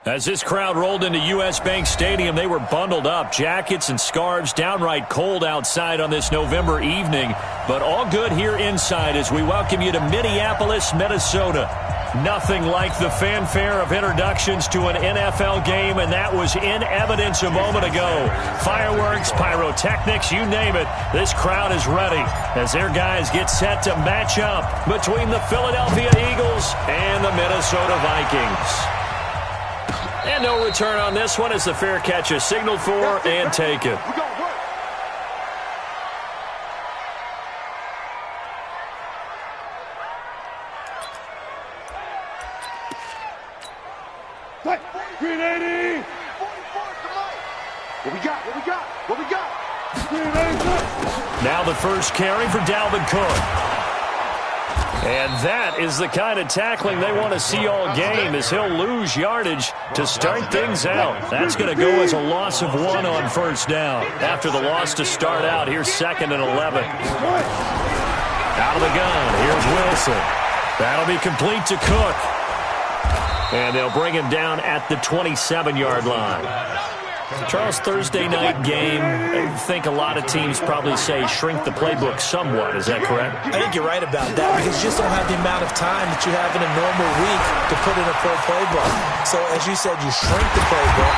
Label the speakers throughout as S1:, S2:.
S1: As this crowd rolled into U.S. Bank Stadium, they were bundled up, jackets and scarves, downright cold outside on this November evening. But all good here inside as we welcome you to Minneapolis, Minnesota. Nothing like the fanfare of introductions to an NFL game, and that was in evidence a moment ago. Fireworks, pyrotechnics, you name it. This crowd is ready as their guys get set to match up between the Philadelphia Eagles and the Minnesota Vikings. And no return on this one as the fair catch is signaled for and taken. Now the first carry for Dalvin Cook. And that is the kind of tackling they want to see all game as he'll lose yardage to start things out. That's going to go as a loss of 1 on first down. After the loss to start out, here's 2nd and 11. Out of the gun, here's Wilson. That'll be complete to Cook. And they'll bring him down at the 27-yard line. Charles, Thursday night game, I think a lot of teams probably say shrink the playbook somewhat. Is that correct?
S2: I think you're right about that because you just don't have the amount of time that you have in a normal week to put in a full playbook. So, as you said, you shrink the playbook,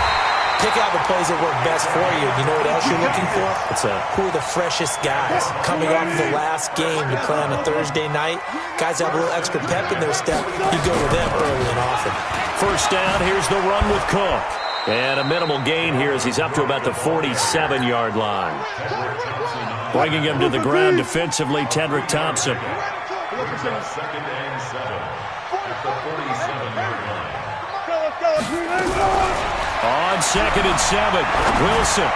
S2: pick out the plays that work best for you. You know what else you're looking for?
S1: What's that?
S2: Who are the freshest guys coming off the last game to play on a Thursday night? Guys have a little extra pep in their step. You go to them early and often.
S1: First down, here's the run with Cook. And a minimal gain here as he's up to about the 47-yard line. Bringing him to the ground defensively, Tedrick Thompson.
S3: 2nd and 7 at the 47-yard line.
S1: On 2nd and 7, Wilson.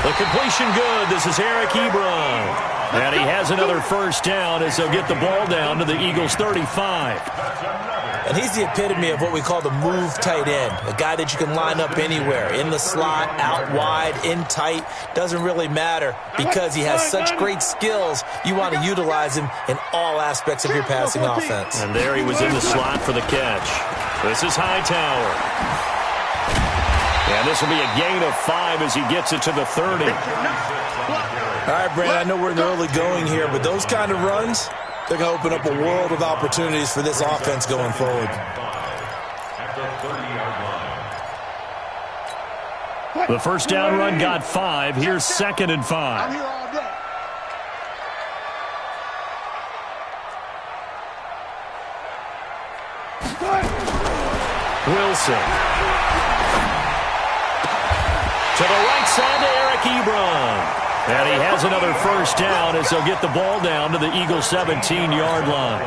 S1: The completion good. This is Eric Ebron. And he has another first down as they'll get the ball down to the Eagles' 35.
S2: And he's the epitome of what we call the move tight end, a guy that you can line up anywhere, in the slot, out wide, in tight, doesn't really matter because he has such great skills. You want to utilize him in all aspects of your passing offense.
S1: And there he was in the slot for the catch. This is Hightower. And this will be a gain of 5 as he gets it to the 30.
S4: All right, Brandon, I know we're in the early going here, but those kind of runs, they're going to open up a world of opportunities for this offense going forward.
S1: The first down run got 5. Here's 2nd and 5. Wilson. To the right side to Eric Ebron. And he has another first down as they'll get the ball down to the Eagles' 17-yard line.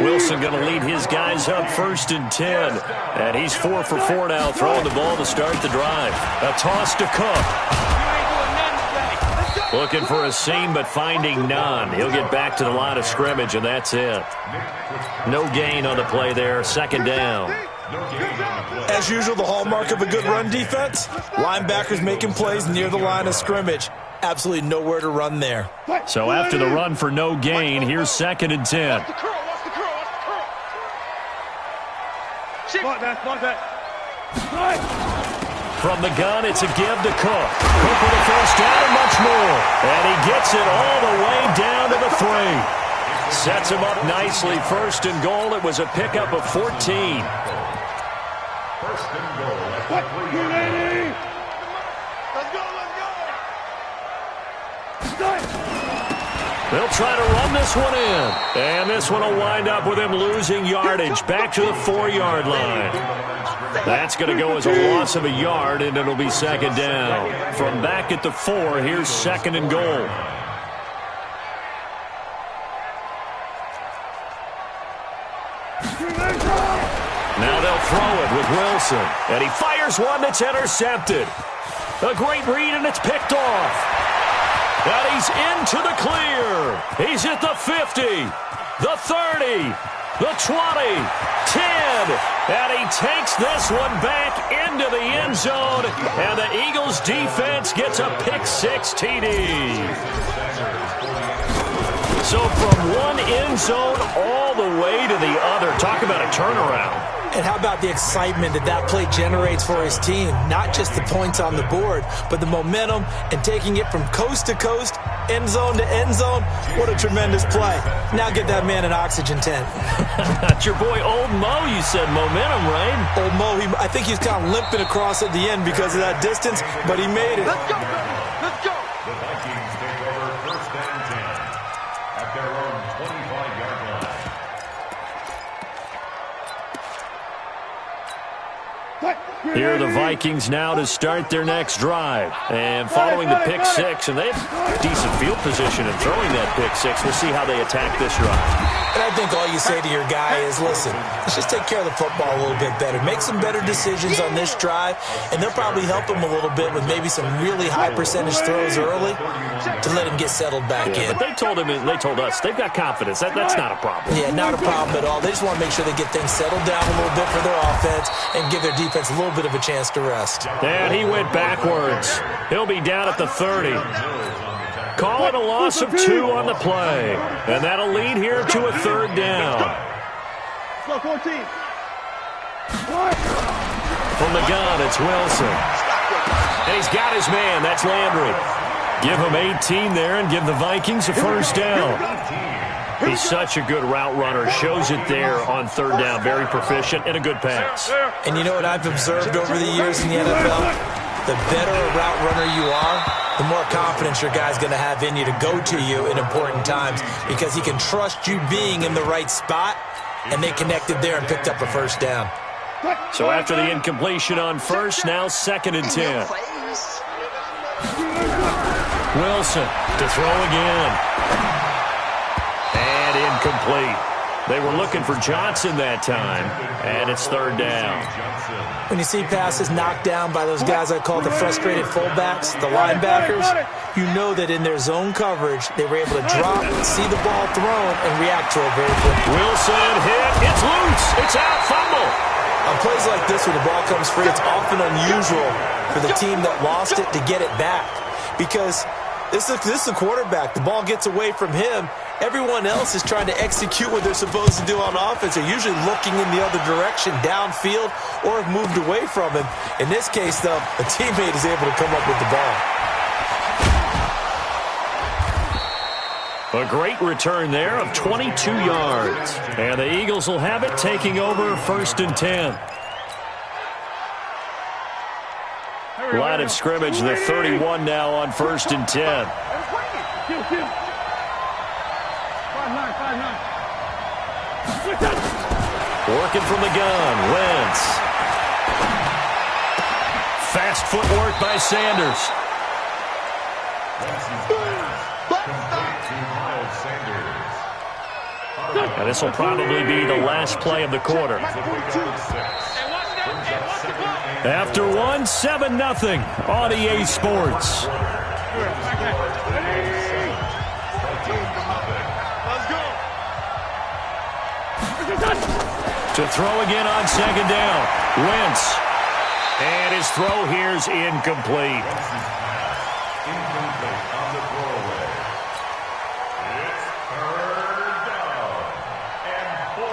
S1: Wilson going to lead his guys up 1st and 10. And he's 4 for 4 now, throwing the ball to start the drive. A toss to Cook. Looking for a seam, but finding none. He'll get back to the line of scrimmage, and that's it. No gain on the play there, 2nd down.
S4: As usual, the hallmark of a good run defense, linebackers making plays near the line of scrimmage. Absolutely nowhere to run there.
S1: So after the run for no gain, here's 2nd and 10. From the gun, it's a give to Cook. Cook with a first down and much more. And he gets it all the way down to the 3. Sets him up nicely. 1st and goal. It was a pickup of 14.
S3: 1st and goal at the 3-yard line.
S1: They'll try to run this one in. And this one will wind up with him losing yardage back to the 4-yard line. That's going to go as a loss of a yard, and it'll be 2nd down. From back at the 4, here's 2nd and goal. Now they'll throw it with Wilson. And he fires one that's intercepted. A great read, and it's picked off. And he's into the clear. He's at the 50, the 30, the 20, 10. And he takes this one back into the end zone. And the Eagles defense gets a pick-6 TD. So from one end zone all the way to the other. Talk about a turnaround.
S2: And how about the excitement that that play generates for his team? Not just the points on the board, but the momentum and taking it from coast to coast, end zone to end zone. What a tremendous play. Now get that man an oxygen tent.
S1: That's your boy Old Mo, you said. Momentum, right?
S2: Old Mo, I think he's kind of limping across at the end because of that distance, but he made it.
S3: Let's go, let's go. The Vikings take over first and 10 at their own 25-yard line.
S1: Here are the Vikings now to start their next drive. And following the pick six, and they have decent field position in throwing that pick six. We'll see how they attack this drive.
S2: And I think all you say to your guy is, listen, let's just take care of the football a little bit better. Make some better decisions on this drive, and they'll probably help him a little bit with maybe some really high percentage throws early to let him get settled back in.
S1: But they told us they've got confidence. That's not a problem.
S2: Yeah, not a problem at all. They just want to make sure they get things settled down a little bit for their offense and give their defense a little bit of a chance to rest.
S1: And he went backwards. He'll be down at the 30. Call it a loss of 2 on the play. And that'll lead here to a third down.
S3: Let's go, 14.
S1: From the gun, it's Wilson. And he's got his man. That's Landry. Give him 18 there and give the Vikings a first down. He's such a good route runner. Shows it there on third down. Very proficient and a good pass.
S2: And you know what I've observed over the years in the NFL? The better a route runner you are, the more confidence your guy's going to have in you to go to you in important times because he can trust you being in the right spot, and they connected there and picked up a first down.
S1: So after the incompletion on first, now 2nd and 10. Wilson to throw again. And incomplete. They were looking for Johnson that time, and it's third down.
S2: When you see passes knocked down by those guys I call the frustrated fullbacks, the linebackers, you know that in their zone coverage, they were able to drop, see the ball thrown, and react to it very quickly.
S1: Wilson hit. It's loose. It's out. Fumble.
S2: On plays like this where the ball comes free, it's often unusual for the team that lost it to get it back because this is a quarterback. The ball gets away from him. Everyone else is trying to execute what they're supposed to do on offense. They're usually looking in the other direction, downfield, or have moved away from him. In this case, though, a teammate is able to come up with the ball.
S1: A great return there of 22 yards. And the Eagles will have it, taking over 1st and 10. Line of scrimmage, the 31 now on 1st and 10. Working from the gun, Wentz. Fast footwork by Sanders. And this will probably be the last play of the quarter. After one, 7-0 on EA Sports. To throw again on 2nd down. Wentz. And his throw here's incomplete.
S3: Incomplete on the throwaway. It's third down and 4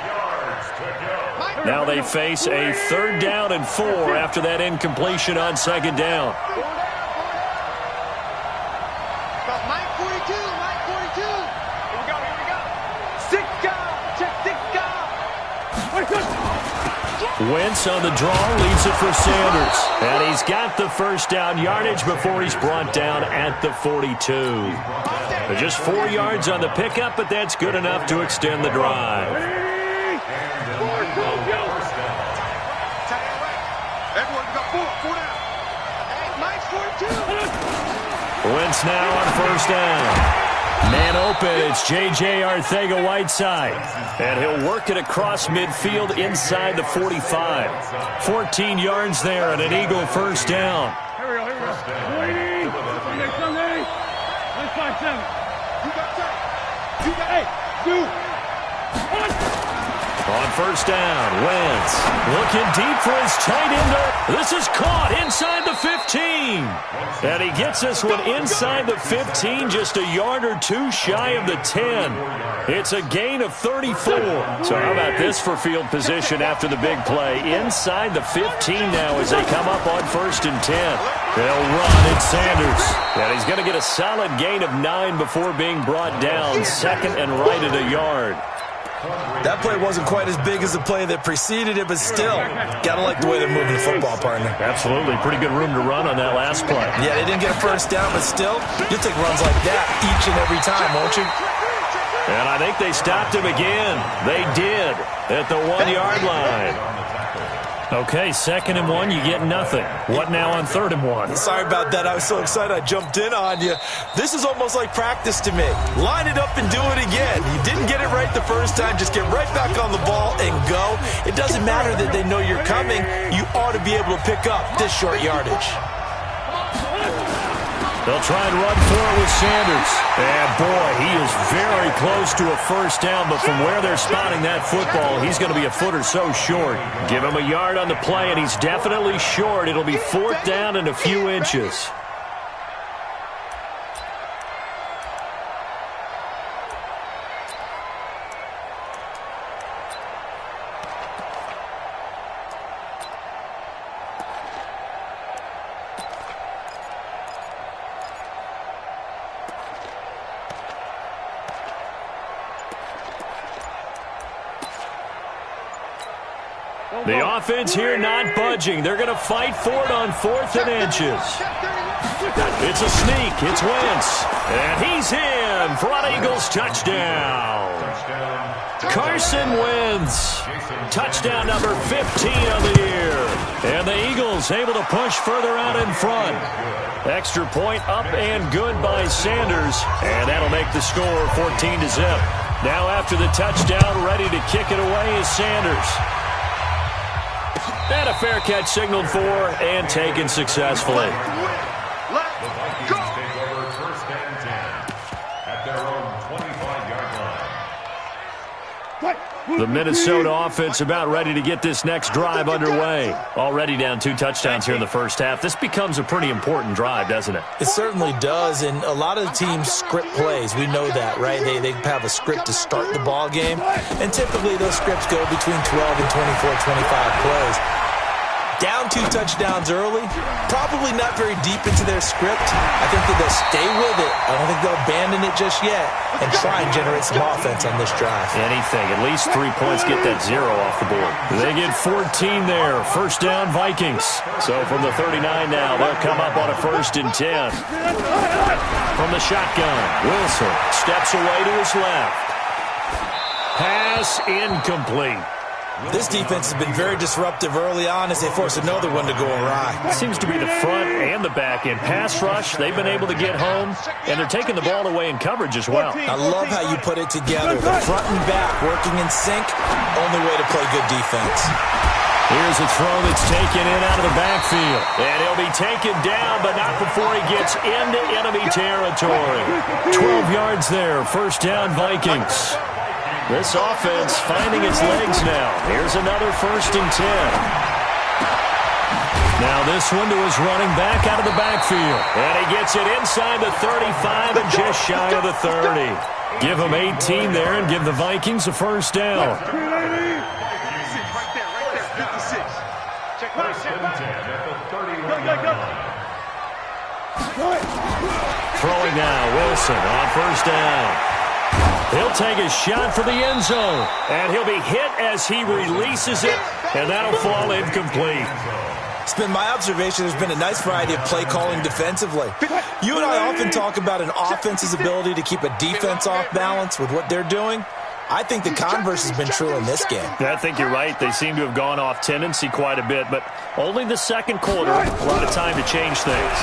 S3: yards to go.
S1: Now they face a 3rd down and 4 after that incompletion on 2nd down. Wentz on the draw, leaves it for Sanders. And he's got the first down yardage before he's brought down at the 42. Just 4 yards on the pickup, but that's good enough to extend the drive. Wentz now on 1st down. Man open, it's J.J. Arcega-Whiteside. And he'll work it across midfield inside the 45. 14 yards there and an Eagle first down.
S3: Here we go. Sunday. 157. You got 8. 2.
S1: On first down, Wentz looking deep for his tight end. This is caught inside the 15. And he gets this one inside the 15, just a yard or two shy of the 10. It's a gain of 34. So how about this for field position after the big play? Inside the 15 now as they come up on first and 10. They'll run. It's Sanders. And he's going to get a solid gain of 9 before being brought down. Second and right at a yard.
S4: That play wasn't quite as big as the play that preceded it, but still, got to like the way they're moving the football, partner.
S1: Absolutely. Pretty good room to run on that last play.
S4: Yeah, they didn't get a first down, but still, you'll take runs like that each and every time, won't you?
S1: And I think they stopped him again. They did at the 1-yard line. Okay, second and 1, you get nothing. What now on third and 1?
S4: Sorry about that. I was so excited I jumped in on you. This is almost like practice to me. Line it up and do it again. You didn't get it right the first time. Just get right back on the ball and go. It doesn't matter that they know you're coming. You ought to be able to pick up this short yardage.
S1: They'll try and run for it with Sanders. And, boy, he is very close to a first down, but from where they're spotting that football, he's going to be a foot or so short. Give him a yard on the play, and he's definitely short. It'll be fourth down and a few inches. The offense here not budging. They're going to fight for it on fourth and inches. It's a sneak. It's Wentz. And he's in for an Eagles touchdown. Carson Wentz. Touchdown number 15 on the year. And the Eagles able to push further out in front. Extra point up and good by Sanders. And that'll make the score 14-0. Now after the touchdown, ready to kick it away is Sanders. And a fair catch signaled for and taken successfully.
S3: Vikings take over first and 10 at their own 25-yard line.
S1: The Minnesota offense about ready to get this next drive underway. Already down 2 touchdowns here in the first half. This becomes a pretty important drive, doesn't it?
S2: It certainly does, and a lot of the teams script plays. We know that, right? They have a script to start the ball game, and typically those scripts go between 12 and 24, 25 plays. Down 2 touchdowns early, probably not very deep into their script. I think that they'll stay with it. I don't think they'll abandon it just yet and try and generate some offense on this drive.
S1: Anything. At least 3 points, get that 0 off the board. They get 14 there. First down, Vikings. So from the 39 now, they'll come up on a first and 10. From the shotgun, Wilson steps away to his left. Pass incomplete.
S2: This defense has been very disruptive early on as they force another one to go awry.
S1: It seems to be the front and the back end. Pass rush, they've been able to get home, and they're taking the ball away in coverage as well.
S2: I love how you put it together. The front and back working in sync, only way to play good defense.
S1: Here's a throw that's taken in out of the backfield. And he'll be taken down, but not before he gets into enemy territory. 12 yards there, first down Vikings. This offense finding its legs now. Here's another first and 10. Now this one to his running back out of the backfield. And he gets it inside the 35 and just shy of the 30. Give him 18 there and give the Vikings a first down.
S3: First and 10 at the 31-yard line.
S1: Throwing now, Wilson on first down. He'll take a shot for the end zone, and he'll be hit as he releases it, and that'll fall incomplete.
S2: It's been my observation there's been a nice variety of play calling defensively. You and I often talk about an offense's ability to keep a defense off balance with what they're doing. I think the converse has been true in this game.
S1: I think you're right. They seem to have gone off tendency quite a bit, but only the second quarter, a lot of time to change things.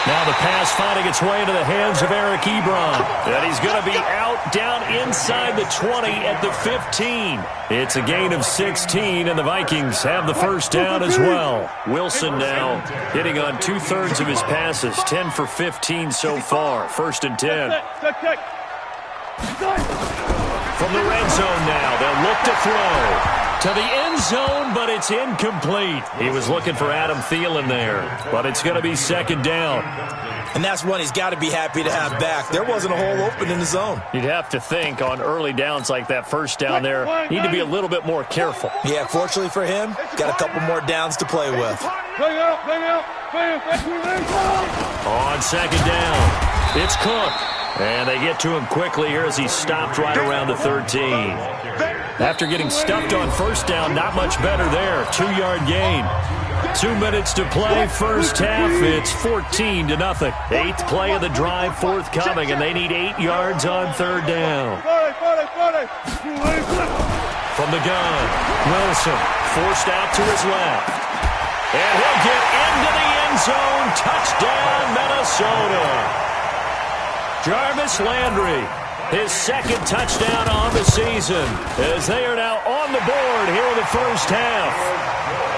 S1: Now the pass finding its way into the hands of Eric Ebron. And he's going to be out down inside the 20 at the 15. It's a gain of 16, and the Vikings have the first down as well. Wilson now hitting on 2/3 of his passes, 10 for 15 so far. First and 10. From the red zone now, they'll look to throw. To the end zone, but it's incomplete. He was looking for Adam Thielen there, but it's going to be second down.
S2: And that's one he's got to be happy to have back. There wasn't a hole open in the zone.
S1: You'd have to think on early downs like that first down there, need to be a little bit more careful.
S2: Yeah, fortunately for him, got a couple more downs to play with.
S1: On second down, it's Cook. And they get to him quickly here as he stopped right around the 13. After getting stuffed on first down, not much better there. 2-yard gain. 2 minutes to play, first half. It's 14-0. 8th play of the drive forthcoming, and they need 8 yards on third down. From the gun, Wilson forced out to his left. And he'll get into the end zone. Touchdown, Minnesota. Jarvis Landry, his second touchdown on the season, as they are now on the board here in the first half.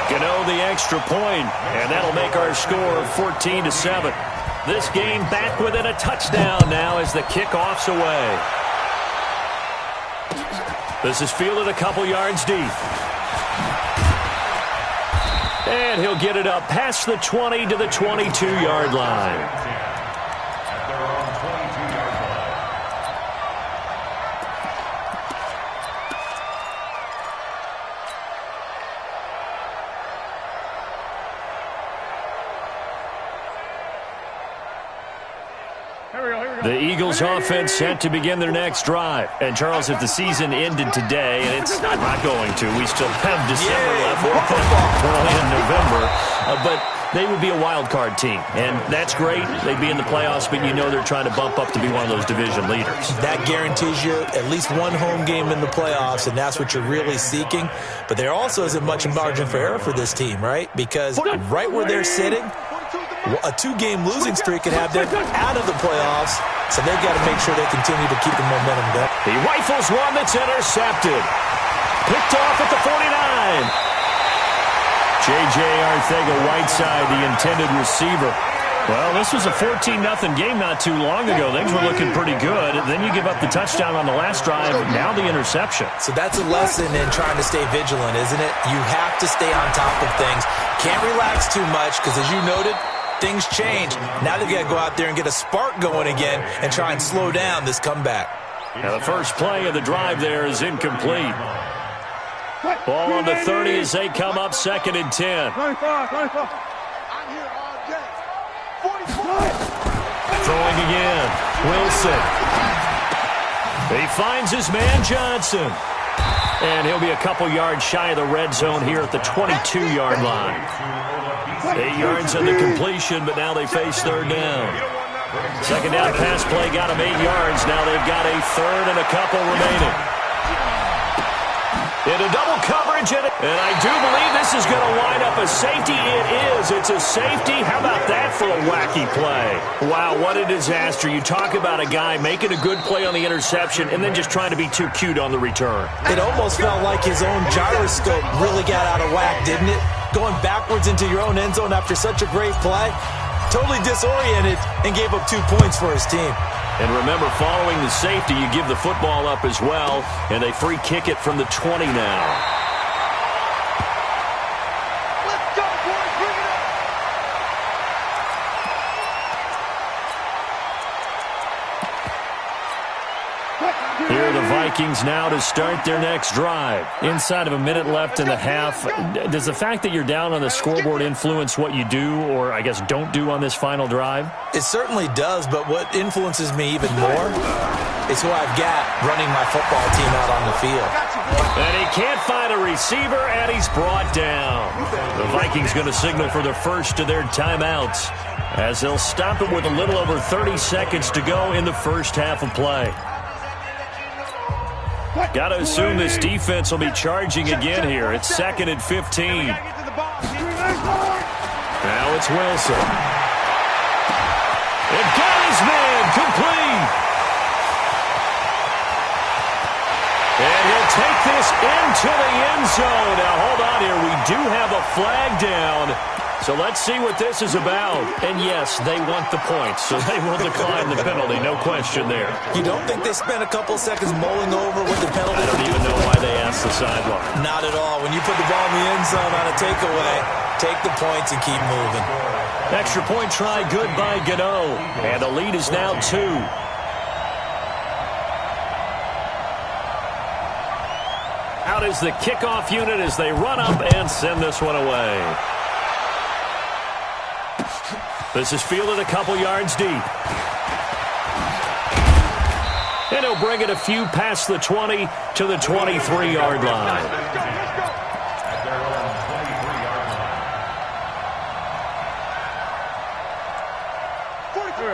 S1: Gano the extra point, and that'll make our score 14-7. This game back within a touchdown now as the kickoff's away. This is fielded a couple yards deep. And he'll get it up past the 20 to the 22-yard line. The Eagles offense set to begin their next drive. And, Charles, if the season ended today, and it's not going to, we still have December left, early in November, but they would be a wild card team. And that's great. They'd be in the playoffs, but you know they're trying to bump up to be one of those division leaders.
S2: That guarantees you at least one home game in the playoffs, and that's what you're really seeking. But there also isn't much margin for error for this team, right? Because right where they're sitting, a 2-game losing streak could have them out of the playoffs, so they've got to make sure they continue to keep the momentum going.
S1: He rifles one that's intercepted. Picked off at the 49. J.J. Arcega-Whiteside, the intended receiver. Well, this was a 14-0 game not too long ago. Things were looking pretty good. Then you give up the touchdown on the last drive, now the interception.
S2: So that's a lesson in trying to stay vigilant, isn't it? You have to stay on top of things. Can't relax too much because, as you noted, things change. Now they've got to go out there and get a spark going again and try and slow down this comeback.
S1: Now the first play of the drive there is incomplete. Ball on the 30 as they come up 2nd and 10. Throwing again. Wilson. He finds his man Johnson. And he'll be a couple yards shy of the red zone here at the 22-yard line. 8 yards on the completion, but now they face third down. Second down pass play got them 8 yards. Now they've got a third and a couple remaining. Into double coverage, and I do believe this is going to wind up a safety. It is. It's a safety. How about that for a wacky play? Wow, what a disaster. You talk about a guy making a good play on the interception and then just trying to be too cute on the return.
S2: It almost felt like his own gyroscope really got out of whack, didn't it? Going backwards into your own end zone after such a great play. Totally disoriented and gave up 2 points for his team.
S1: And remember, following the safety, you give the football up as well, and they free kick it from the 20 now.
S5: Let's go, boys. Bring it up.
S1: Here are the Vikings now to start their next drive. Inside of a minute left in the half. Does the fact that you're down on the scoreboard influence what you do, or I guess don't do on this final drive?
S2: It certainly does, but what influences me even more is who I've got running my football team out on the field.
S1: And he can't find a receiver, and he's brought down. The Vikings going to signal for the first of their timeouts as they'll stop it with a little over 30 seconds to go in the first half of play. Got to assume this defense will be charging again here. It's 2nd and 15. Now it's Wilson. It got his man complete. And he'll take this into the end zone. Now, hold on here. We do have a flag down. So let's see what this is about. And yes, they want the points, so they will decline the penalty. No question there.
S2: You don't think they spent a couple seconds mulling over what the penalty?
S1: I don't even know why they asked the sideline.
S2: Not at all. When you put the ball in the end zone on a takeaway, take the points and keep moving.
S1: Extra point try, good by Gano. And the lead is now 2. Out is the kickoff unit as they run up and send this one away. This is fielded a couple yards deep. And he'll bring it a few past the 20 to the 23-yard line.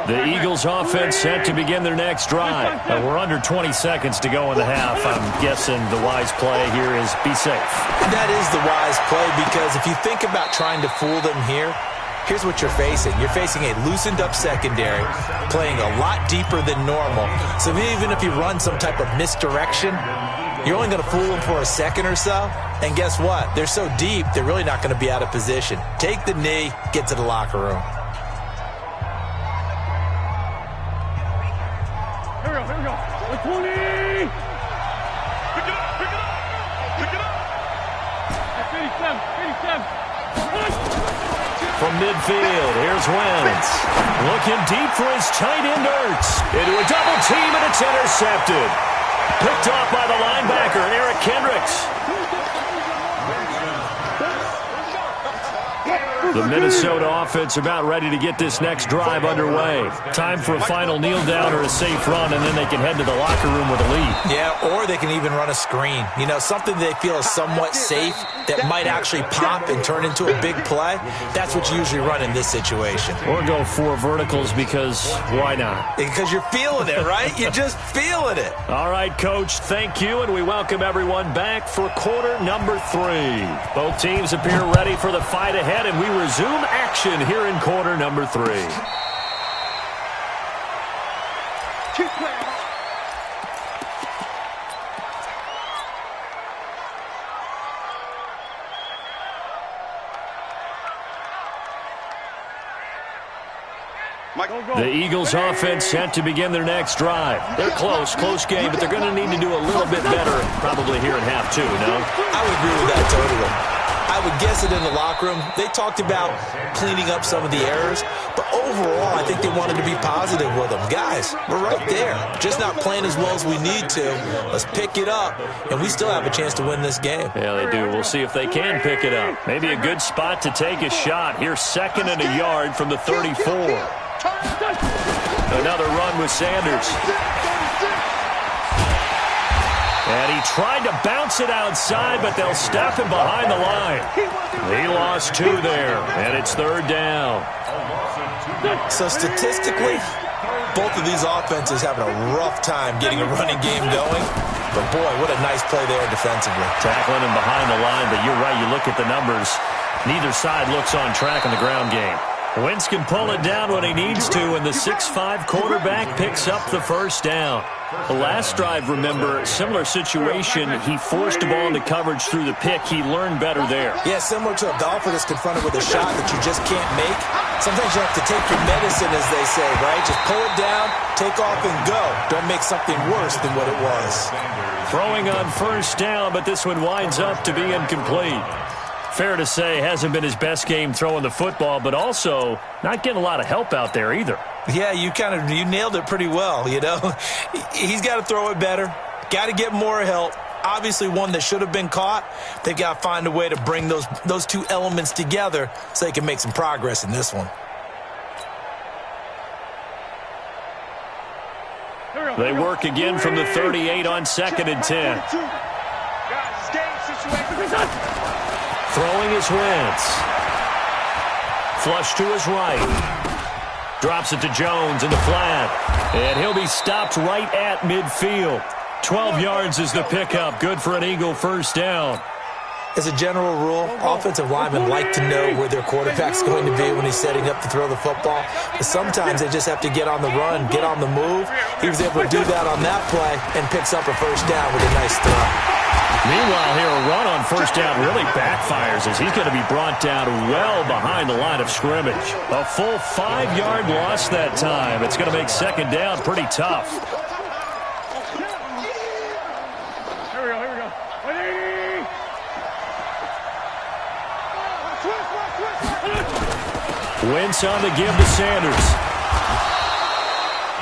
S1: The Eagles offense set to begin their next drive. We're under 20 seconds to go in the half. I'm guessing the wise play here is be safe.
S2: That is the wise play because if you think about trying to fool them here, here's what you're facing. You're facing a loosened up secondary, playing a lot deeper than normal. So even if you run some type of misdirection, you're only going to fool them for a second or so. And guess what? They're so deep, they're really not going to be out of position. Take the knee, get to the locker room.
S1: From midfield, here's Wentz. Looking deep for his tight end, Ertz. Into a double team, and it's intercepted. Picked off by the linebacker, Eric Kendricks. The Minnesota offense about ready to get this next drive underway. Time for a final kneel down or a safe run, and then they can head to the locker room with a lead.
S2: Yeah, or they can even run a screen. You know, something they feel is somewhat safe that might actually pop and turn into a big play. That's what you usually run in this situation.
S1: Or go 4 verticals because why not?
S2: Because you're feeling it, right? You're just feeling it.
S1: All right, Coach, thank you, and we welcome everyone back for quarter number 3. Both teams appear ready for the fight ahead, and we resume action here in quarter number 3. The Eagles offense set to begin their next drive. They're close game, but they're going to need to do a little bit better probably here in half 2, no?
S2: I would agree with that totally. I would guess it in the locker room. They talked about cleaning up some of the errors, but overall, I think they wanted to be positive with them. Guys, we're right there. Just not playing as well as we need to. Let's pick it up, and we still have a chance to win this game.
S1: Yeah, they do. We'll see if they can pick it up. Maybe a good spot to take a shot. Here's 2nd and a yard from the 34. Another run with Sanders. And he tried to bounce it outside, but they'll stop him behind the line. He lost 2 there, and it's 3rd down.
S2: So statistically, both of these offenses having a rough time getting a running game going. But, boy, what a nice play there defensively.
S1: Tackling him behind the line, but you're right. You look at the numbers. Neither side looks on track in the ground game. Wentz can pull it down when he needs to, and the 6'5" quarterback picks up the 1st down. The last drive, remember, similar situation. He forced the ball into coverage through the pick. He learned better there.
S2: Yeah, similar to a golfer that's confronted with a shot that you just can't make. Sometimes you have to take your medicine, as they say, right? Just pull it down, take off, and go. Don't make something worse than what it was.
S1: Throwing on 1st down, but this one winds up to be incomplete. Fair to say, hasn't been his best game throwing the football, but also not getting a lot of help out there either.
S2: Yeah, you nailed it pretty well, you know. He's got to throw it better, got to get more help. Obviously one that should have been caught. They've got to find a way to bring those 2 elements together so they can make some progress in this one.
S1: They work again from the 38 on 2nd and 10. Throwing is Wentz. Flush to his right. Drops it to Jones in the flat. And he'll be stopped right at midfield. 12 yards is the pickup. Good for an Eagle 1st down.
S2: As a general rule, offensive linemen like to know where their quarterback's going to be when he's setting up to throw the football. But sometimes they just have to get on the run, get on the move. He was able to do that on that play and picks up a 1st down with a nice throw.
S1: Meanwhile, here a run on first down really backfires as he's going to be brought down well behind the line of scrimmage. A full 5-yard loss that time. It's going to make second down pretty tough.
S6: Here we go. 180.
S1: Wentz on the give to Sanders.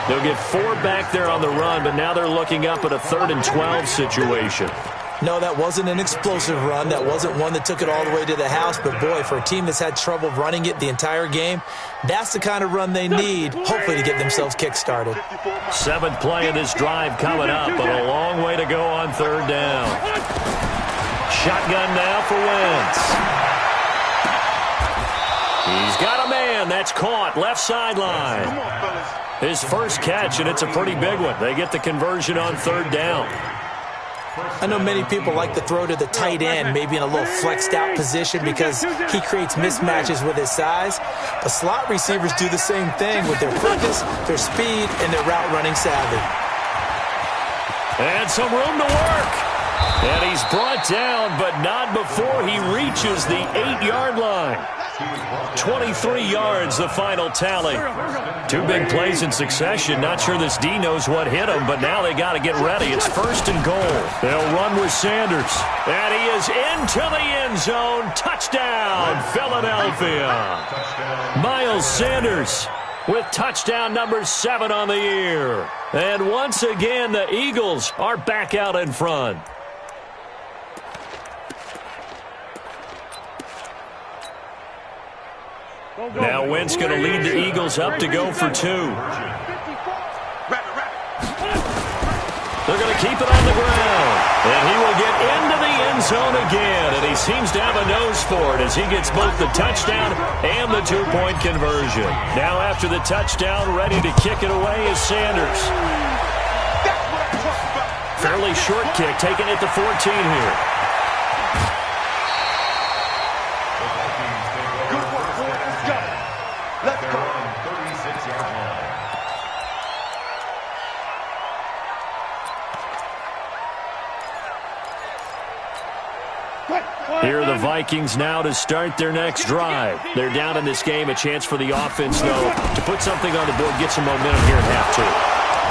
S1: They'll get 4 back there on the run, but now they're looking up at a 3rd and 12 situation.
S2: No, that wasn't an explosive run. That wasn't one that took it all the way to the house. But, boy, for a team that's had trouble running it the entire game, that's the kind of run they need, hopefully, to get themselves kick-started.
S1: 7th play of this drive coming up, but a long way to go on 3rd down. Shotgun now for Wentz. He's got a man. That's caught. Left sideline. His first catch, and it's a pretty big one. They get the conversion on 3rd down.
S2: I know many people like to throw to the tight end, maybe in a little flexed out position because he creates mismatches with his size. But slot receivers do the same thing with their quickness, their speed, and their route running savvy.
S1: And some room to work. And he's brought down, but not before he reaches the 8-yard line. 23 yards, the final tally. 2 big plays in succession. Not sure this D knows what hit him, but now they got to get ready. It's 1st and goal. They'll run with Sanders. And he is into the end zone. Touchdown, Philadelphia. Miles Sanders with touchdown number 7 on the year. And once again, the Eagles are back out in front. Now Wentz going to lead the Eagles up to go for 2. They're going to keep it on the ground. And he will get into the end zone again. And he seems to have a nose for it as he gets both the touchdown and the 2-point conversion. Now after the touchdown, ready to kick it away is Sanders. Fairly short kick, taking it to 14 here. Here are the Vikings now to start their next drive. They're down in this game. A chance for the offense, though, to put something on the board, get some momentum here in half 2.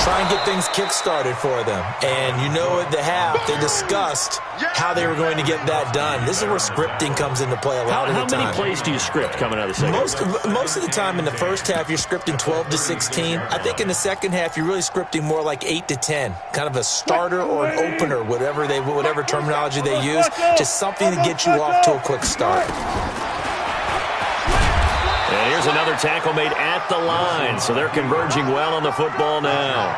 S2: Try and get things kick-started for them. And you know at the half, they discussed how they were going to get that done. This is where scripting comes into play a lot of the time.
S1: How many plays do you script coming out of the second?
S2: Most of the time in the first half, you're scripting 12 to 16. I think in the second half, you're really scripting more like 8 to 10. Kind of a starter or an opener, whatever terminology they use. Just something to get you off to a quick start.
S1: And here's another tackle made at the line, so they're converging well on the football now.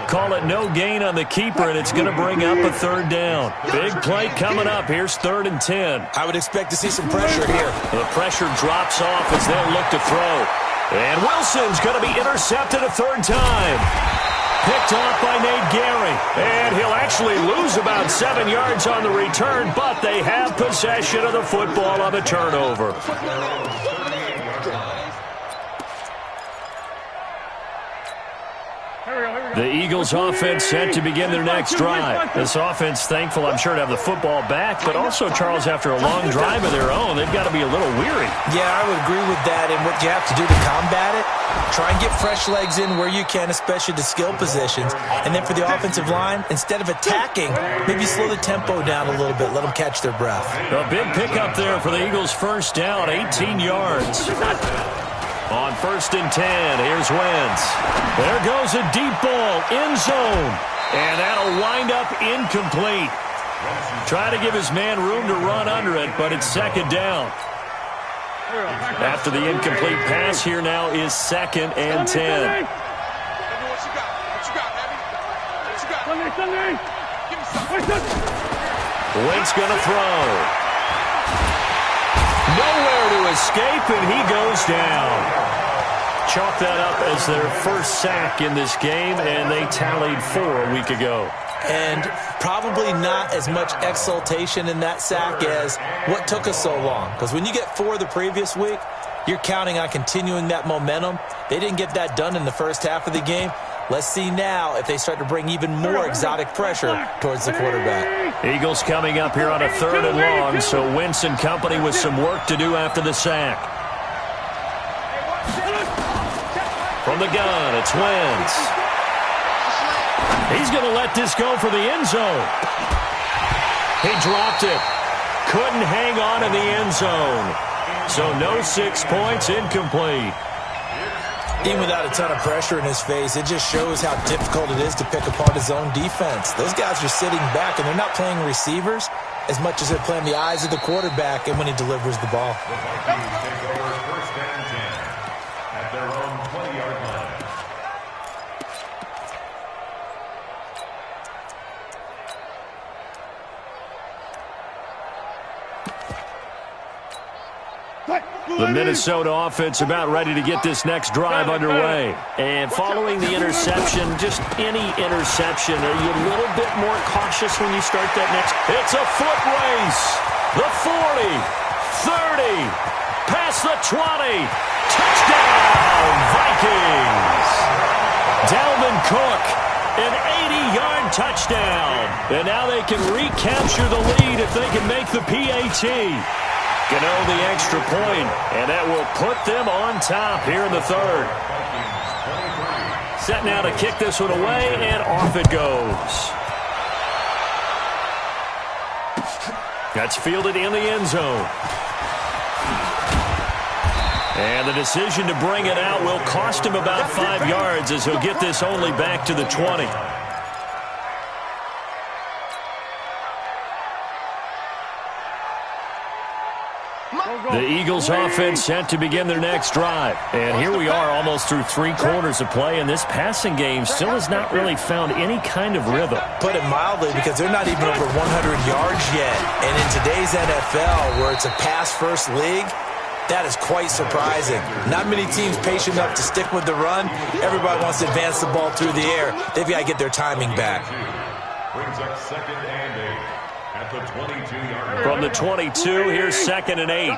S1: Call it no gain on the keeper, and it's going to bring up a 3rd down. Big play coming up. Here's 3rd and 10.
S2: I would expect to see some pressure here.
S1: The pressure drops off as they'll look to throw. And Wilson's going to be intercepted a 3rd time. Picked off by Nate Gary. And he'll actually lose about 7 yards on the return, but they have possession of the football on the turnover. The Eagles offense set to begin their next drive. This offense thankful, I'm sure, to have the football back, but also, Charles, after a long drive of their own, they've got to be a little weary.
S2: Yeah, I would agree with that, and what you have to do to combat it, try and get fresh legs in where you can, especially the skill positions. And then for the offensive line, instead of attacking, maybe slow the tempo down a little bit, let them catch their breath.
S1: A big pickup there for the Eagles' first down, 18 yards. On 1st and 10, here's Wentz. There goes a deep ball, end zone. And that'll wind up incomplete. Try to give his man room to run under it, but it's 2nd down. After the incomplete pass, here now is 2nd and 10. Wentz gonna throw. Nowhere to escape, and he goes down. Chalk that up as their first sack in this game, and they tallied 4 a week ago.
S2: And probably not as much exultation in that sack as what took us so long. Because when you get 4 the previous week, you're counting on continuing that momentum. They didn't get that done in the first half of the game. Let's see now if they start to bring even more exotic pressure towards the quarterback.
S1: Eagles coming up here on a 3rd and long, so Wentz and company with some work to do after the sack. From the gun, it's Wentz. He's going to let this go for the end zone. He dropped it. Couldn't hang on in the end zone. So no 6 points, incomplete.
S2: Even without a ton of pressure in his face, it just shows how difficult it is to pick apart his own defense. Those guys are sitting back, and they're not playing receivers as much as they're playing the eyes of the quarterback and when he delivers the ball.
S3: The Vikings take over 1st and 10 at their own 20-yard line.
S1: The Minnesota offense about ready to get this next drive underway. And following the interception, just any interception, are you a little bit more cautious when you start that next? It's a foot race. The 40, 30, past the 20. Touchdown, Vikings. Dalvin Cook, an 80-yard touchdown. And now they can recapture the lead if they can make the PAT. Gano the extra point, and that will put them on top here in the 3rd. Set now to kick this one away, and off it goes. That's fielded in the end zone. And the decision to bring it out will cost him about 5 yards as he'll get this only back to the 20. The Eagles offense set to begin their next drive. And here we are almost through 3 quarters of play, and this passing game still has not really found any kind of rhythm.
S2: Put it mildly, because they're not even over 100 yards yet. And in today's NFL, where it's a pass-first league, that is quite surprising. Not many teams patient enough to stick with the run. Everybody wants to advance the ball through the air. They've got to get their timing back.
S3: Brings up 2nd and 8 at the 22-yard line.
S1: From the 22, here's 2nd and 8.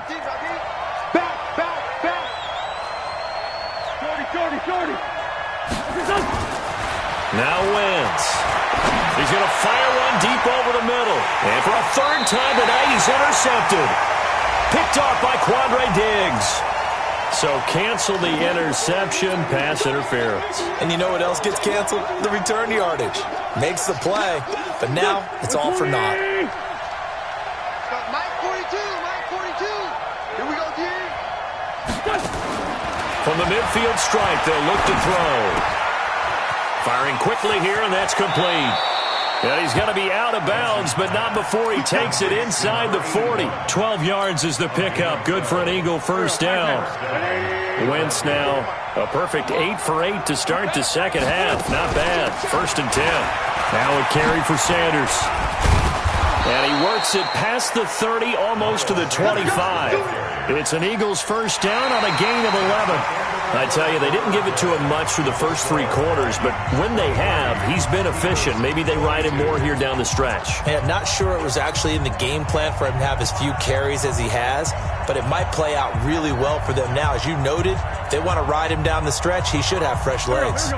S1: Now Wentz. He's going to fire one deep over the middle. And for a 3rd time tonight, he's intercepted. Picked off by Quandre Diggs. So cancel the interception, pass interference.
S2: And you know what else gets canceled? The return yardage. Makes the play, but now it's all for naught.
S5: Mike 42, Mike 42. Here we go, dear.
S1: From the midfield stripe, they'll look to throw. Firing quickly here, and that's complete. And he's going to be out of bounds, but not before he takes it inside the 40. 12 yards is the pickup. Good for an Eagle 1st down. Wentz now a perfect 8 for 8 to start the 2nd half. Not bad. 1st and 10. Now a carry for Sanders. And he works it past the 30, almost to the 25. It's an Eagles 1st down on a gain of 11. I tell you, they didn't give it to him much through the first 3 quarters, but when they have, he's been efficient. Maybe they ride him more here down the stretch.
S2: Hey, I'm not sure it was actually in the game plan for him to have as few carries as he has, but it might play out really well for them now. As you noted, if they want to ride him down the stretch, he should have fresh legs.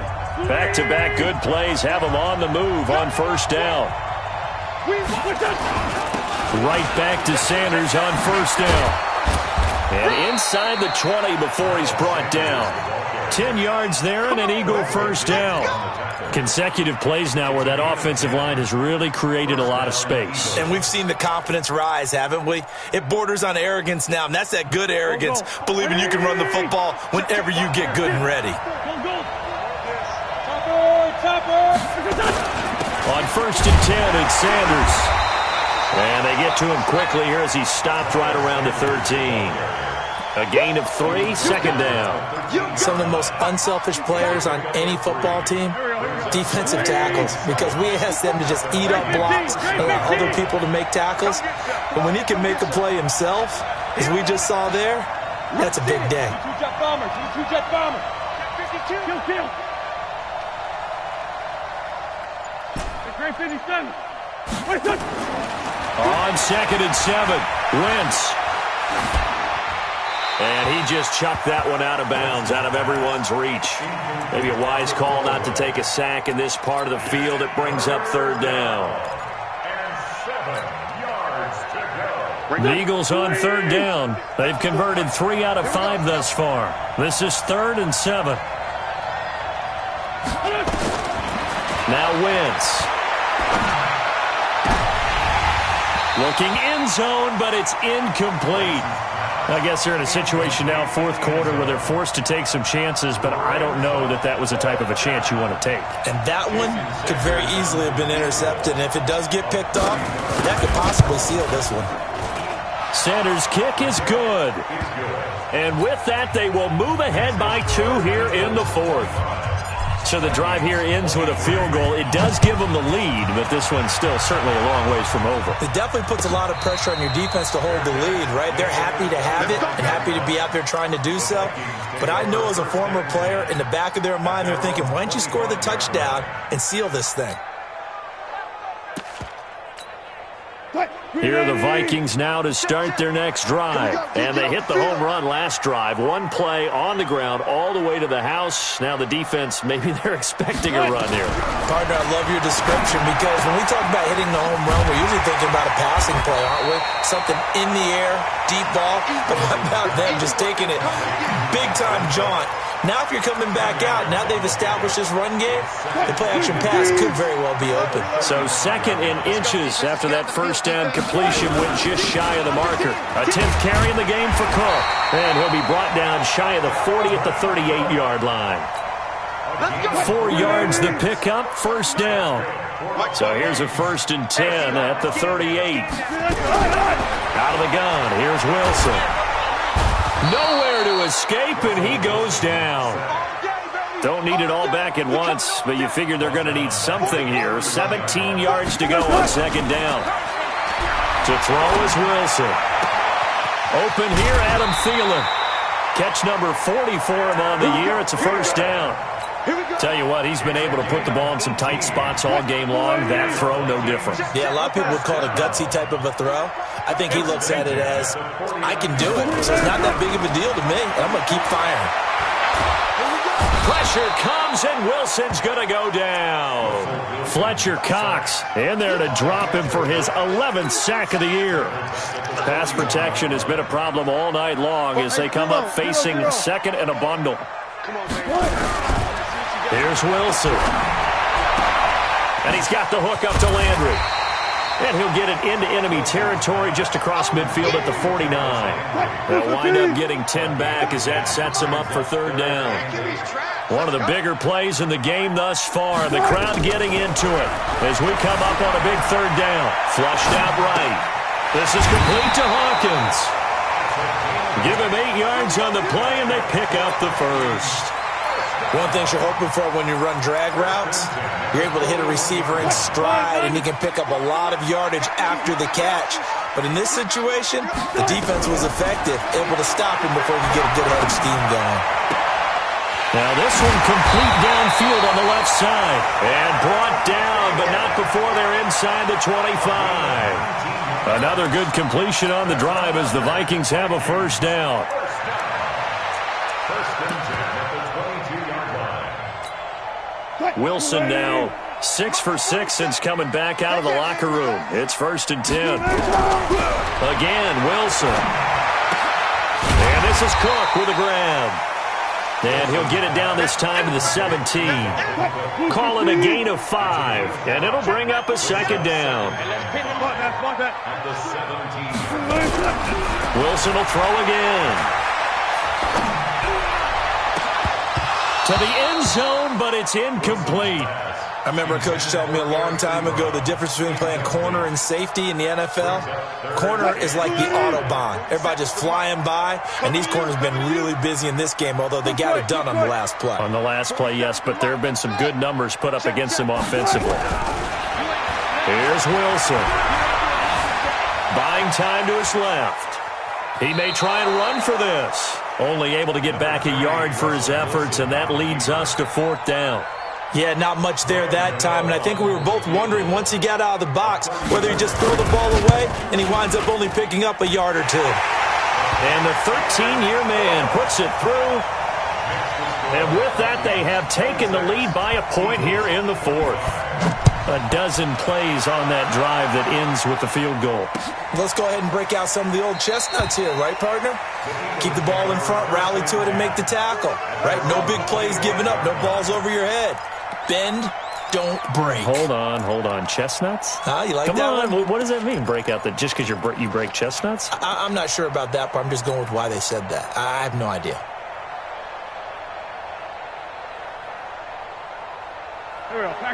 S1: Back-to-back good plays have him on the move on 1st down. Right back to Sanders on 1st down. And inside the 20 before he's brought down. 10 yards there and an Eagle 1st down. Consecutive plays now where that offensive line has really created a lot of space.
S2: And we've seen the confidence rise, haven't we? It borders on arrogance now, and that's that good arrogance, believing you can run the football whenever you get good and ready.
S1: On 1st and 10, it's Sanders. And they get to him quickly here as he stopped right around the 13. A gain of 3, 2nd down.
S2: Some of the most unselfish players on any football team, defensive tackles, because we ask them to just eat up blocks and allow other people to make tackles. But when he can make a play himself, as we just saw there, that's a big day.
S1: On 2nd and 7, Wentz. And he just chucked that one out of bounds, out of everyone's reach. Maybe a wise call not to take a sack in this part of the field. It brings up third down.
S3: And 7 yards to go.
S1: The Eagles on third down. They've converted 3 out of 5 thus far. This is 3rd and 7. Now Wentz. Looking end zone, but it's incomplete. I guess they're in a situation now, fourth quarter, where they're forced to take some chances, but I don't know that that was the type of a chance you want to take.
S2: And that one could very easily have been intercepted, and if it does get picked off, that could possibly seal this one.
S1: Sanders' kick is good. And with that, they will move ahead by 2 here in the fourth. So the drive here ends with a field goal. It does give them the lead, but this one's still certainly a long ways from over.
S2: It definitely puts a lot of pressure on your defense to hold the lead, right? They're happy to have it and happy to be out there trying to do so. But I know as a former player, in the back of their mind, they're thinking, why don't you score the touchdown and seal this thing?
S1: Here are the Vikings now to start their next drive. And they hit the home run last drive. One play on the ground all the way to the house. Now the defense, maybe they're expecting a run here.
S2: Partner, I love your description because when we talk about hitting the home run, we're usually thinking about a passing play, aren't we? Something in the air, deep ball. But what about them just taking it big-time jaunt? Now if you're coming back out, now they've established this run game, the play-action pass could very well be open.
S1: So 2nd and inches after that first down completion went just shy of the marker. A 10th carry in the game for Cook. And he'll be brought down shy of the 40 at the 38-yard line. 4 yards the pickup, first down. So here's a 1st and 10 at the 38. Out of the gun, here's Wilson. Nowhere to escape, and he goes down. Don't need it all back at once, but you figure they're going to need something here. 17 yards to go on 2nd down. To throw is Wilson. Open here, Adam Thielen. Catch number 40 for him on the year. It's a first down. Tell you what, he's been able to put the ball in some tight spots all game long. That throw, no different.
S2: Yeah, a lot of people would call it a gutsy type of a throw. I think he looks at it as, I can do it, so it's not that big of a deal to me, and I'm going to keep firing.
S1: Pressure comes, and Wilson's going to go down. Fletcher Cox in there to drop him for his 11th sack of the year. Pass protection has been a problem all night long as they come up facing 2nd and a bundle. Here's Wilson. And he's got the hook up to Landry. And he'll get it into enemy territory just across midfield at the 49. They'll wind up getting 10 back as that sets him up for 3rd down. One of the bigger plays in the game thus far. The crowd getting into it as we come up on a big 3rd down. Flushed out right. This is complete to Hawkins. Give him 8 yards on the play, and they pick up the first.
S2: One thing you're hoping for when you run drag routes, you're able to hit a receiver in stride, and he can pick up a lot of yardage after the catch. But in this situation, the defense was effective, able to stop him before he could get a good head of steam going.
S1: Now this one complete downfield on the left side. And brought down, but not before they're inside the 25. Another good completion on the drive as the Vikings have a first down. Wilson now 6 for 6 since coming back out of the locker room. It's 1st and 10. Again, Wilson. And this is Cook with a grab. And he'll get it down this time to the 17. Call it a gain of 5. And it'll bring up a 2nd down. Wilson will throw again. To the end zone, but it's incomplete.
S2: I remember a coach telling me a long time ago the difference between playing corner and safety in the NFL. Corner is like the Autobahn. Everybody just flying by, and these corners have been really busy in this game, although they got it done on the last play.
S1: On the last play, yes, but there have been some good numbers put up against them offensively. Here's Wilson. Buying time to his left. He may try and run for this. Only able to get back a yard for his efforts, and that leads us to 4th down.
S2: Yeah, not much there that time, and I think we were both wondering once he got out of the box whether he just throw the ball away and he winds up only picking up a yard or 2.
S1: And the 13-year man puts it through. And with that, they have taken the lead by a point here in the fourth. A dozen plays on that drive that ends with the field goal.
S2: Let's go ahead and break out some of the old chestnuts here, right, partner? Keep the ball in front, rally to it, and make the tackle, right? No big plays given up, no balls over your head. Bend, don't break.
S1: Hold on. Chestnuts?
S2: You like
S1: Come
S2: that
S1: on.
S2: one?
S1: What does that mean, break out? Just because you break chestnuts?
S2: I'm not sure about that, but I'm just going with why they said that. I have no idea.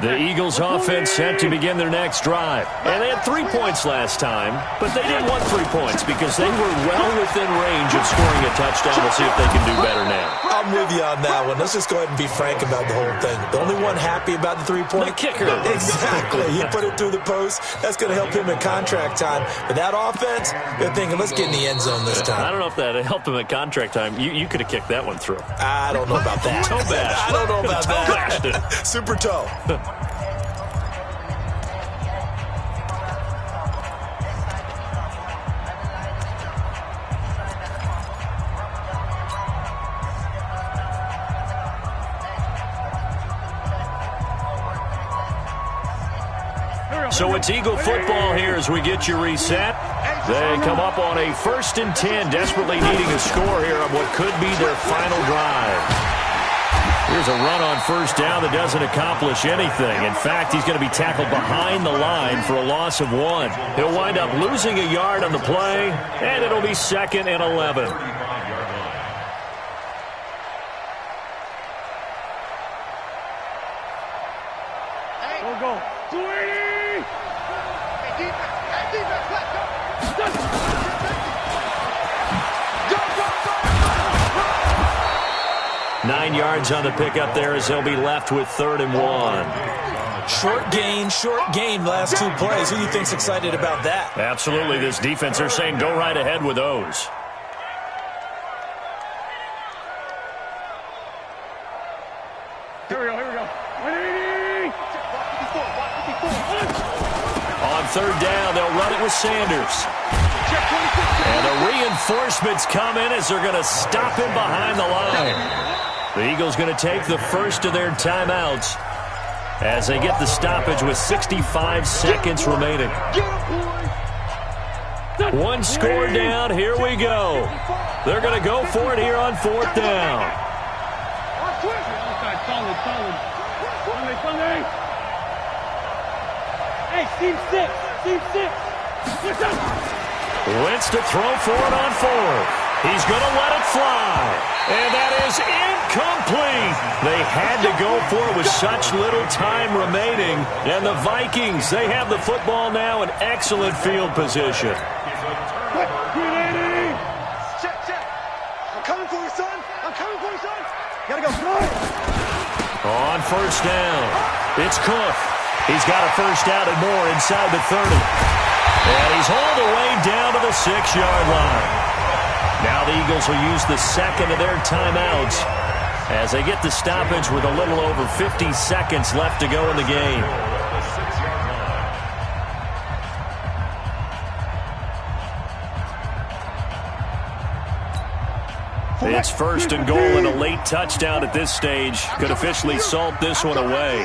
S1: The Eagles offense set to begin their next drive. And they had 3 points last time, but they didn't want 3 points because they were well within range of scoring a touchdown. We'll see if they can do better now.
S2: I'm with you on that one. Let's just go ahead and be frank about the whole thing. The only one happy about the 3-point?
S1: The kicker.
S2: Exactly. He put it through the post. That's going to help him in contract time. But that offense, they're thinking, let's get in the end zone this time.
S1: I don't know if that helped him at contract time. You could have kicked that one through.
S2: I don't know about that.
S1: Toe bash.
S2: I don't know about that.
S1: Bashed it.
S2: Super toe.
S1: So it's Eagle football here as we get you reset. They come up on a 1st and 10, desperately needing a score here on what could be their final drive. Here's a run on 1st down that doesn't accomplish anything. In fact, he's going to be tackled behind the line for a loss of 1. He'll wind up losing a yard on the play, and it'll be 2nd and 11.
S6: Go. 280!
S1: Go. 9 yards on the pickup there as they'll be left with 3rd and 1.
S2: Short gain, last 2 plays. Who do you think's excited about that?
S1: Absolutely. This defense, they're saying go right ahead with those.
S6: Here we go. 180!
S1: On 3rd down, they'll run it with Sanders. And the reinforcements come in as they're going to stop him behind the line. The Eagles going to take the first of their timeouts as they get the stoppage with 65 seconds remaining. 1 score down. Here we go. They're going to go for it here on 4th down.
S6: Solid. Sunday. Hey, team 6.
S1: Wentz to throw for it on 4th. He's going to let it fly. And that is incomplete. They had to go for it with such little time remaining. And the Vikings, they have the football now in excellent field position.
S5: Check. I'm coming for you, son. Gotta go.
S1: On 1st down, it's Cook. He's got a 1st down and more inside the 30. And he's hauled away down to the 6-yard line. Now the Eagles will use the 2nd of their timeouts as they get the stoppage with a little over 50 seconds left to go in the game. It's 1st and goal and a late touchdown at this stage. Could officially salt this one away.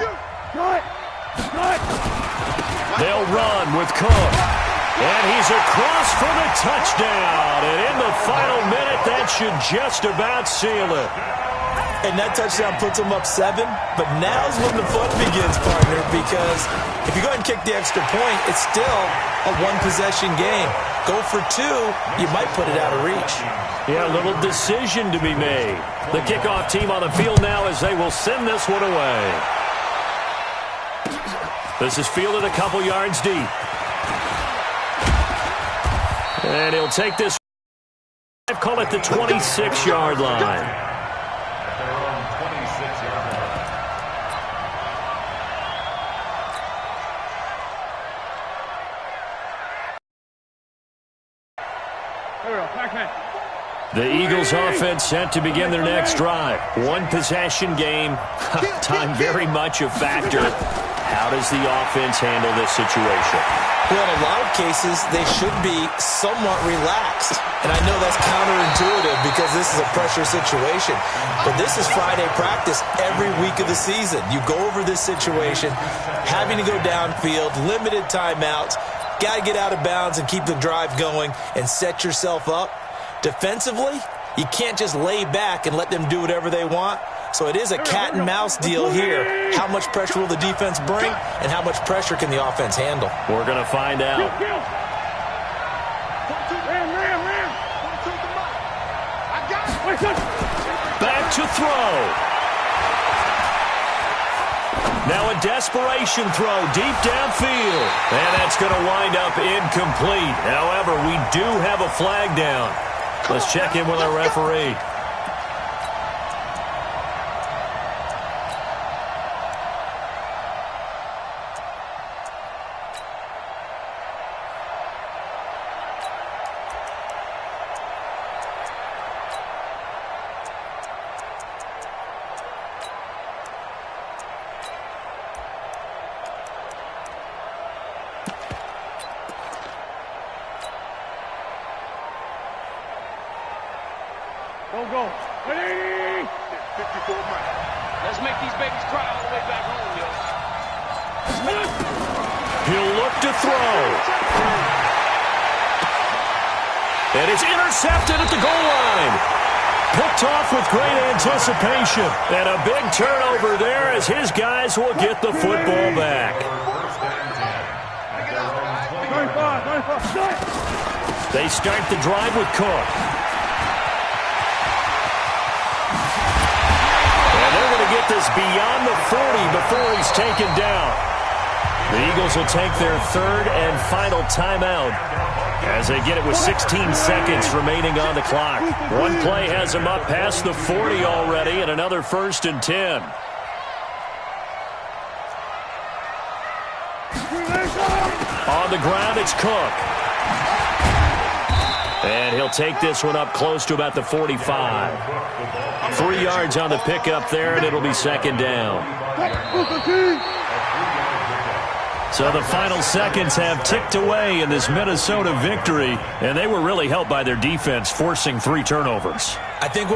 S1: They'll run with Cook. And he's across for the touchdown. And in the final minute, that should just about seal it.
S2: And that touchdown puts them up 7. But now's when the fun begins, partner, because if you go ahead and kick the extra point, it's still a 1-possession game. Go for 2, you might put it out of reach.
S1: Yeah, a little decision to be made. The kickoff team on the field now as they will send this one away. This is fielded a couple yards deep. And he'll take this, call it the 26-yard line. The Eagles offense set to begin their next drive. 1-possession game. Time very much a factor. How does the offense handle this situation?
S2: Well, in a lot of cases, they should be somewhat relaxed. And I know that's counterintuitive because this is a pressure situation. But this is Friday practice every week of the season. You go over this situation, having to go downfield, limited timeouts, got to get out of bounds and keep the drive going and set yourself up. Defensively, you can't just lay back and let them do whatever they want. So it is a cat and mouse deal here. How much pressure will the defense bring and how much pressure can the offense handle?
S1: We're going to find out. Back to throw. Now a desperation throw deep downfield. And that's going to wind up incomplete. However, we do have a flag down. Let's check in with our referee.
S6: Go. 180!
S5: 54 miles.
S6: Let's make these babies cry all the way back home, yo.
S1: He'll look to throw. And it's intercepted at the goal line. Picked off with great anticipation. And a big turnover there as his guys will get the football back. They start the drive with Cook. Get this beyond the 40 before he's taken down. The Eagles will take their third and final timeout as they get it with 16 seconds remaining on the clock. One play has them up past the 40 already, and another 1st and 10. On the ground, it's Cook. And he'll take this one up close to about the 45. 3 yards on the pickup there, and it'll be 2nd down. So the final seconds have ticked away in this Minnesota victory, and they were really helped by their defense, forcing 3 turnovers.
S2: I think